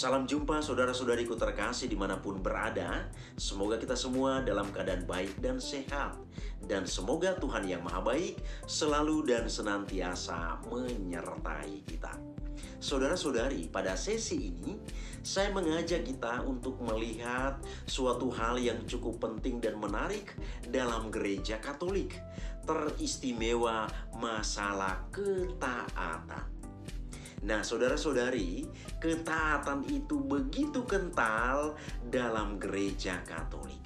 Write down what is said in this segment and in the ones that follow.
Salam jumpa saudara-saudariku terkasih dimanapun berada. Semoga kita semua dalam keadaan baik dan sehat. Dan semoga Tuhan yang Maha Baik selalu dan senantiasa menyertai kita. Saudara-saudari, pada sesi ini saya mengajak kita untuk melihat suatu hal yang cukup penting dan menarik dalam gereja Katolik. Teristimewa masalah ketaatan. Nah, saudara-saudari, ketaatan itu begitu kental dalam gereja Katolik.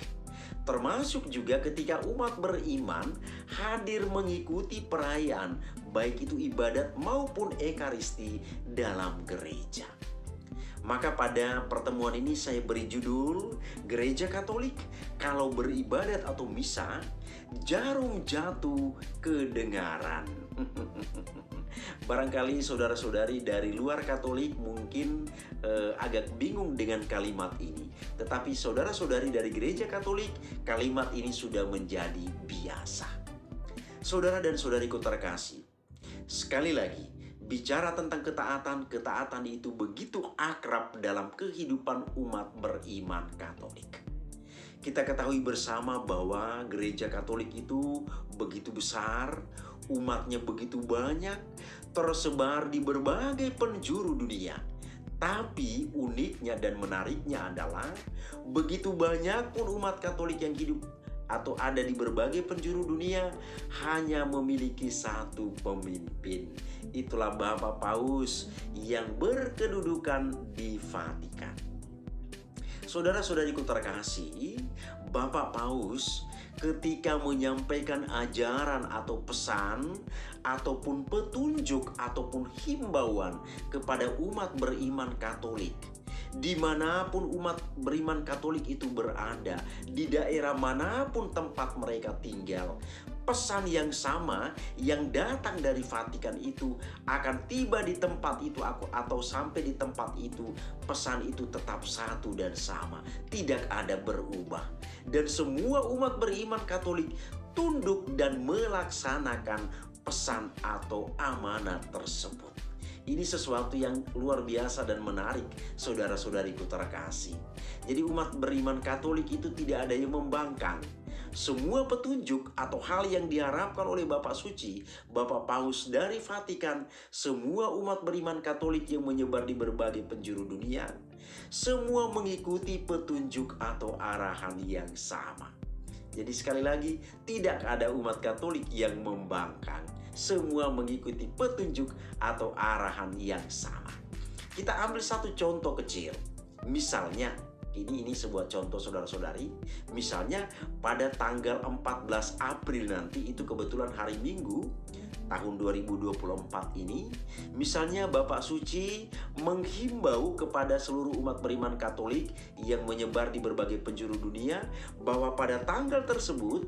Termasuk juga ketika umat beriman hadir mengikuti perayaan, baik itu ibadat maupun ekaristi dalam gereja. Maka pada pertemuan ini saya beri judul Gereja Katolik kalau beribadat atau misa, jarum jatuh kedengaran. Barangkali saudara-saudari dari luar Katolik mungkin agak bingung dengan kalimat ini. Tetapi saudara-saudari dari gereja Katolik, kalimat ini sudah menjadi biasa. Saudara dan saudariku terkasih, sekali lagi, bicara tentang ketaatan, ketaatan itu begitu akrab dalam kehidupan umat beriman Katolik. Kita ketahui bersama bahwa gereja Katolik itu begitu besar, umatnya begitu banyak, tersebar di berbagai penjuru dunia. Tapi uniknya dan menariknya adalah begitu banyak pun umat Katolik yang hidup atau ada di berbagai penjuru dunia hanya memiliki satu pemimpin. Itulah Bapak Paus yang berkedudukan di Vatikan. Saudara-saudariku terkasih, Bapak Paus ketika menyampaikan ajaran atau pesan ataupun petunjuk ataupun himbauan kepada umat beriman Katolik, dimanapun umat beriman Katolik itu berada, di daerah manapun tempat mereka tinggal, pesan yang sama yang datang dari Vatikan itu akan tiba di tempat itu atau sampai di tempat itu, pesan itu tetap satu dan sama, tidak ada berubah. Dan semua umat beriman Katolik tunduk dan melaksanakan pesan atau amanat tersebut. Ini sesuatu yang luar biasa dan menarik, saudara-saudariku terkasih. Jadi umat beriman Katolik itu tidak ada yang membangkang. Semua petunjuk atau hal yang diharapkan oleh Bapak Suci, Bapak Paus dari Vatikan, semua umat beriman Katolik yang menyebar di berbagai penjuru dunia, semua mengikuti petunjuk atau arahan yang sama. Jadi sekali lagi, tidak ada umat Katolik yang membangkang. Semua mengikuti petunjuk atau arahan yang sama. Kita ambil satu contoh kecil. Misalnya, ini sebuah contoh saudara-saudari. Misalnya pada tanggal 14 April nanti, itu kebetulan hari Minggu, tahun 2024 ini, misalnya Bapak Suci menghimbau kepada seluruh umat beriman Katolik yang menyebar di berbagai penjuru dunia bahwa pada tanggal tersebut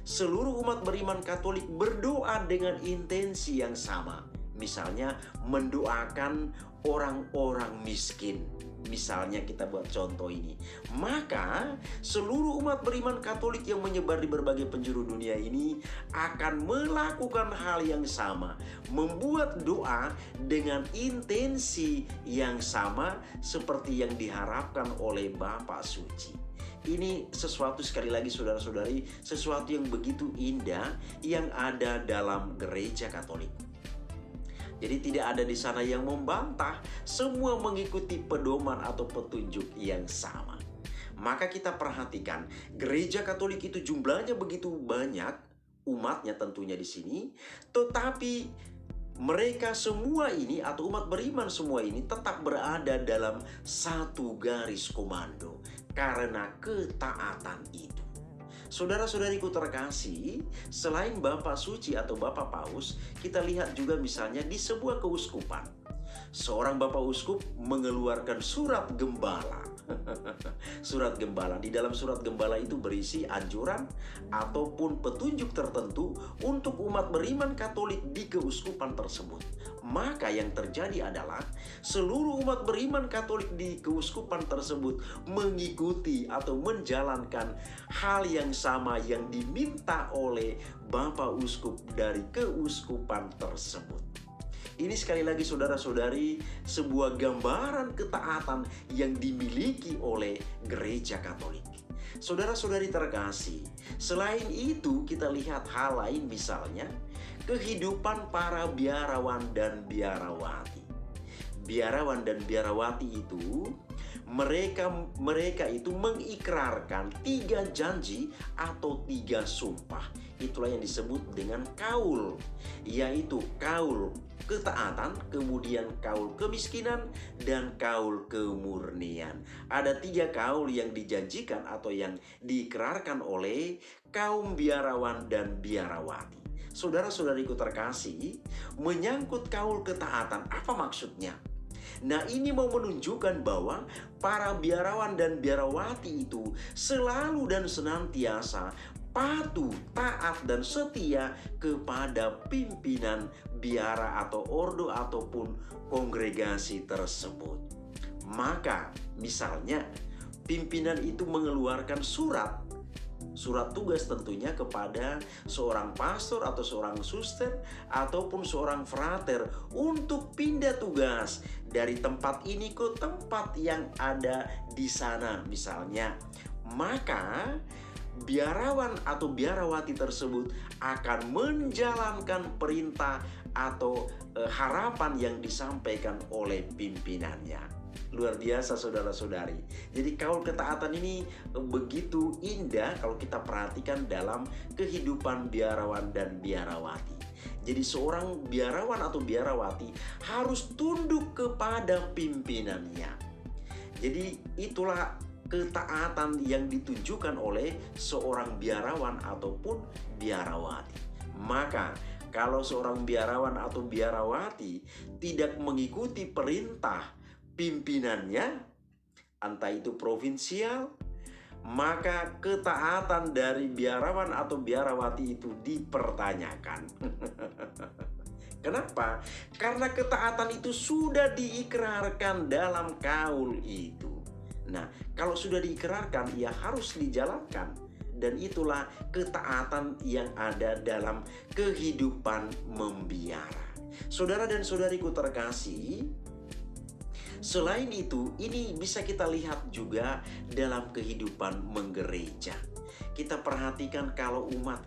seluruh umat beriman Katolik berdoa dengan intensi yang sama. Misalnya mendoakan orang-orang miskin. Misalnya kita buat contoh ini. Maka seluruh umat beriman Katolik yang menyebar di berbagai penjuru dunia ini akan melakukan hal yang sama. Membuat doa dengan intensi yang sama seperti yang diharapkan oleh Bapak Suci. Ini sesuatu, sekali lagi saudara-saudari, sesuatu yang begitu indah yang ada dalam gereja Katolik. Jadi tidak ada di sana yang membantah, semua mengikuti pedoman atau petunjuk yang sama. Maka kita perhatikan, gereja Katolik itu jumlahnya begitu banyak, umatnya tentunya di sini, tetapi mereka semua ini atau umat beriman semua ini tetap berada dalam satu garis komando karena ketaatan itu. Saudara-saudariku terkasih, selain Bapak Suci atau Bapak Paus, kita lihat juga misalnya di sebuah keuskupan. Seorang Bapak Uskup mengeluarkan surat gembala. Surat gembala. Di dalam surat gembala itu berisi anjuran ataupun petunjuk tertentu untuk umat beriman Katolik di keuskupan tersebut. Maka yang terjadi adalah seluruh umat beriman Katolik di keuskupan tersebut mengikuti atau menjalankan hal yang sama yang diminta oleh Bapak Uskup dari keuskupan tersebut. Ini sekali lagi saudara-saudari, sebuah gambaran ketaatan yang dimiliki oleh gereja Katolik. Saudara-saudari terkasih, selain itu kita lihat hal lain, misalnya kehidupan para biarawan dan biarawati. Biarawan dan biarawati itu mereka itu mengikrarkan 3 janji atau 3 sumpah. Itulah yang disebut dengan kaul, yaitu kaul ketaatan, kemudian kaul kemiskinan, dan kaul kemurnian. Ada 3 kaul yang dijanjikan atau yang diikrarkan oleh kaum biarawan dan biarawati. Saudara-saudariku terkasih, menyangkut kaul ketaatan, apa maksudnya? Nah, ini mau menunjukkan bahwa para biarawan dan biarawati itu selalu dan senantiasa patuh, taat, dan setia kepada pimpinan biara atau ordo ataupun kongregasi tersebut. Maka misalnya pimpinan itu mengeluarkan surat tugas tentunya kepada seorang pastor atau seorang suster ataupun seorang frater untuk pindah tugas dari tempat ini ke tempat yang ada di sana misalnya. Maka biarawan atau biarawati tersebut akan menjalankan perintah atau harapan yang disampaikan oleh pimpinannya. Luar biasa saudara-saudari. Jadi kaul ketaatan ini begitu indah kalau kita perhatikan dalam kehidupan biarawan dan biarawati. Jadi seorang biarawan atau biarawati harus tunduk kepada pimpinannya. Jadi itulah ketaatan yang ditunjukkan oleh seorang biarawan ataupun biarawati. Maka kalau seorang biarawan atau biarawati tidak mengikuti perintah pimpinannya, entah itu provinsial, maka ketaatan dari biarawan atau biarawati itu dipertanyakan. Kenapa? Karena ketaatan itu sudah diikrarkan dalam kaul itu. Nah, kalau sudah diikrarkan, ya harus dijalankan. Dan itulah ketaatan yang ada dalam kehidupan membiara. Saudara dan saudariku terkasih, selain itu, ini bisa kita lihat juga dalam kehidupan menggereja. Kita perhatikan kalau umat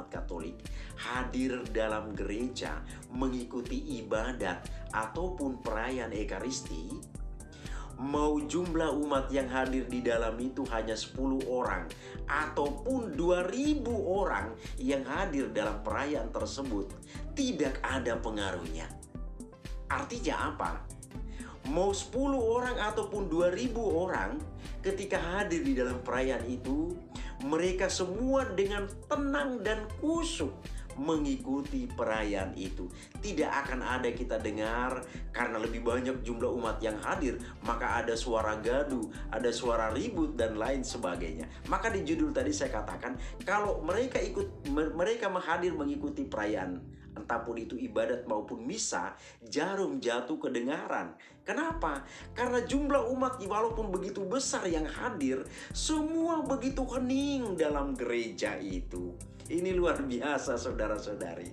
Katolik hadir dalam gereja mengikuti ibadat ataupun perayaan Ekaristi, mau jumlah umat yang hadir di dalam itu hanya 10 orang ataupun 2.000 orang yang hadir dalam perayaan tersebut, tidak ada pengaruhnya. Artinya apa? Mau 10 orang ataupun 2.000 orang ketika hadir di dalam perayaan itu, mereka semua dengan tenang dan khusyuk mengikuti perayaan itu. Tidak akan ada kita dengar karena lebih banyak jumlah umat yang hadir, maka ada suara gaduh, ada suara ribut dan lain sebagainya. Maka di judul tadi saya katakan, kalau mereka hadir mengikuti perayaan, entapun itu ibadat maupun misa, jarum jatuh kedengaran. Kenapa? Karena jumlah umat walaupun begitu besar yang hadir, semua begitu hening dalam gereja itu. Ini luar biasa saudara-saudari.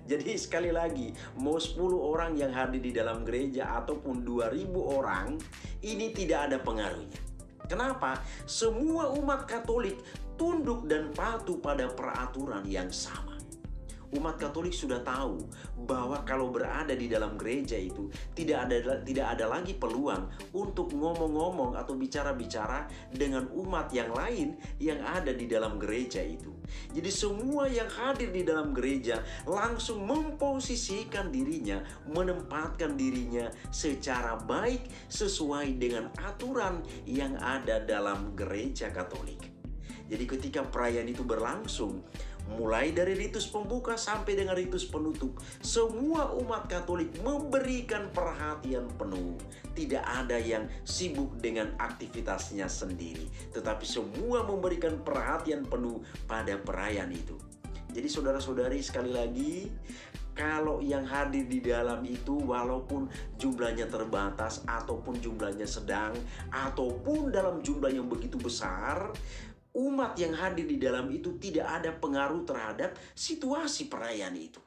Jadi sekali lagi, mau 10 orang yang hadir di dalam gereja ataupun 2.000 orang, ini tidak ada pengaruhnya. Kenapa? Semua umat Katolik tunduk dan patuh pada peraturan yang sama. Umat Katolik sudah tahu bahwa kalau berada di dalam gereja itu tidak ada lagi peluang untuk ngomong-ngomong atau bicara-bicara dengan umat yang lain yang ada di dalam gereja itu. Jadi semua yang hadir di dalam gereja langsung memposisikan dirinya, menempatkan dirinya secara baik sesuai dengan aturan yang ada dalam gereja Katolik. Jadi ketika perayaan itu berlangsung, mulai dari ritus pembuka sampai dengan ritus penutup, semua umat Katolik memberikan perhatian penuh. Tidak ada yang sibuk dengan aktivitasnya sendiri, tetapi semua memberikan perhatian penuh pada perayaan itu. Jadi saudara-saudari, sekali lagi, kalau yang hadir di dalam itu walaupun jumlahnya terbatas ataupun jumlahnya sedang ataupun dalam jumlah yang begitu besar, umat yang hadir di dalam itu tidak ada pengaruh terhadap situasi perayaan itu.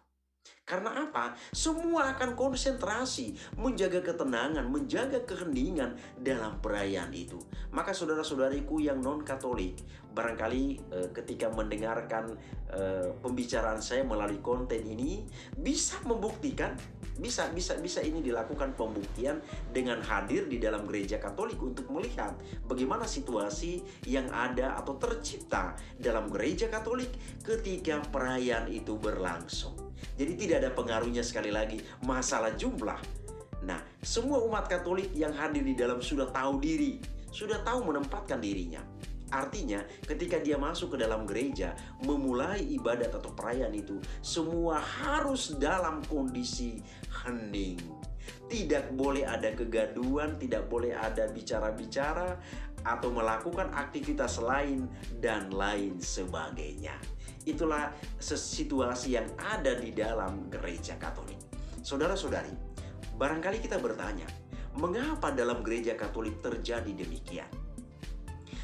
Karena apa? Semua akan konsentrasi menjaga ketenangan, menjaga keheningan dalam perayaan itu. Maka saudara-saudariku yang non-Katolik, barangkali ketika mendengarkan pembicaraan saya melalui konten ini, bisa membuktikan, bisa ini dilakukan pembuktian dengan hadir di dalam gereja Katolik untuk melihat bagaimana situasi yang ada atau tercipta dalam gereja Katolik ketika perayaan itu berlangsung. Jadi tidak ada pengaruhnya sekali lagi masalah jumlah. Nah, semua umat Katolik yang hadir di dalam sudah tahu diri, sudah tahu menempatkan dirinya. Artinya ketika dia masuk ke dalam gereja, memulai ibadat atau perayaan itu, semua harus dalam kondisi hening. Tidak boleh ada kegaduhan, tidak boleh ada bicara-bicara atau melakukan aktivitas lain dan lain sebagainya. Itulah situasi yang ada di dalam gereja Katolik. Saudara-saudari, barangkali kita bertanya, mengapa dalam gereja Katolik terjadi demikian?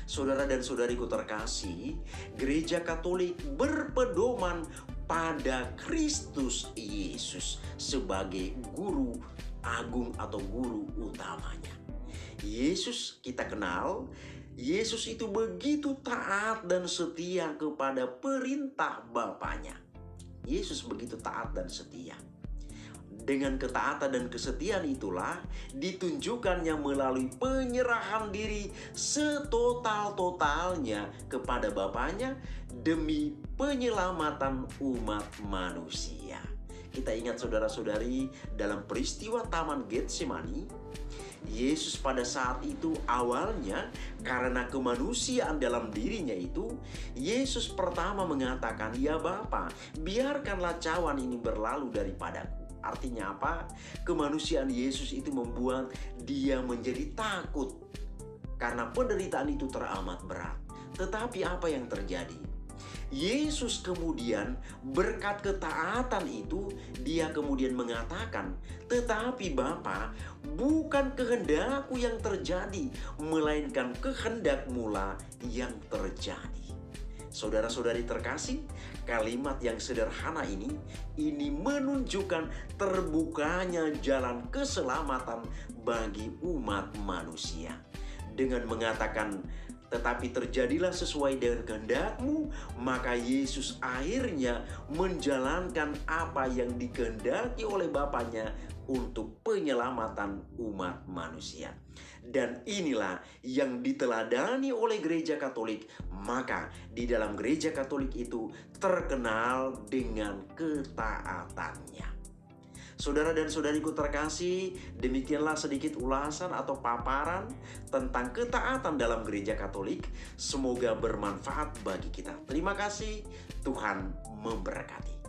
Saudara dan saudariku terkasih, gereja Katolik berpedoman pada Kristus Yesus sebagai guru agung atau guru utamanya. Yesus kita kenal, Yesus itu begitu taat dan setia kepada perintah Bapaknya. Yesus begitu taat dan setia. Dengan ketaatan dan kesetiaan itulah ditunjukkannya melalui penyerahan diri setotal-totalnya kepada Bapaknya demi penyelamatan umat manusia. Kita ingat saudara-saudari, dalam peristiwa Taman Getsemani, Yesus pada saat itu awalnya karena kemanusiaan dalam dirinya itu, Yesus pertama mengatakan, "Ya Bapa, biarkanlah cawan ini berlalu daripadaku." Artinya apa? Kemanusiaan Yesus itu membuat dia menjadi takut karena penderitaan itu teramat berat. Tetapi apa yang terjadi? Yesus kemudian berkat ketaatan itu, dia kemudian mengatakan, "Tetapi Bapa, bukan kehendakku yang terjadi, melainkan kehendak-Mu yang terjadi." Saudara-saudari terkasih, kalimat yang sederhana ini menunjukkan terbukanya jalan keselamatan bagi umat manusia. Dengan mengatakan, "Tetapi terjadilah sesuai dengan kehendak-Mu," maka Yesus akhirnya menjalankan apa yang dikehendaki oleh Bapaknya untuk penyelamatan umat manusia. Dan inilah yang diteladani oleh gereja Katolik. Maka di dalam gereja Katolik itu terkenal dengan ketaatannya. Saudara dan saudariku terkasih, demikianlah sedikit ulasan atau paparan tentang ketaatan dalam gereja Katolik. Semoga bermanfaat bagi kita. Terima kasih, Tuhan memberkati.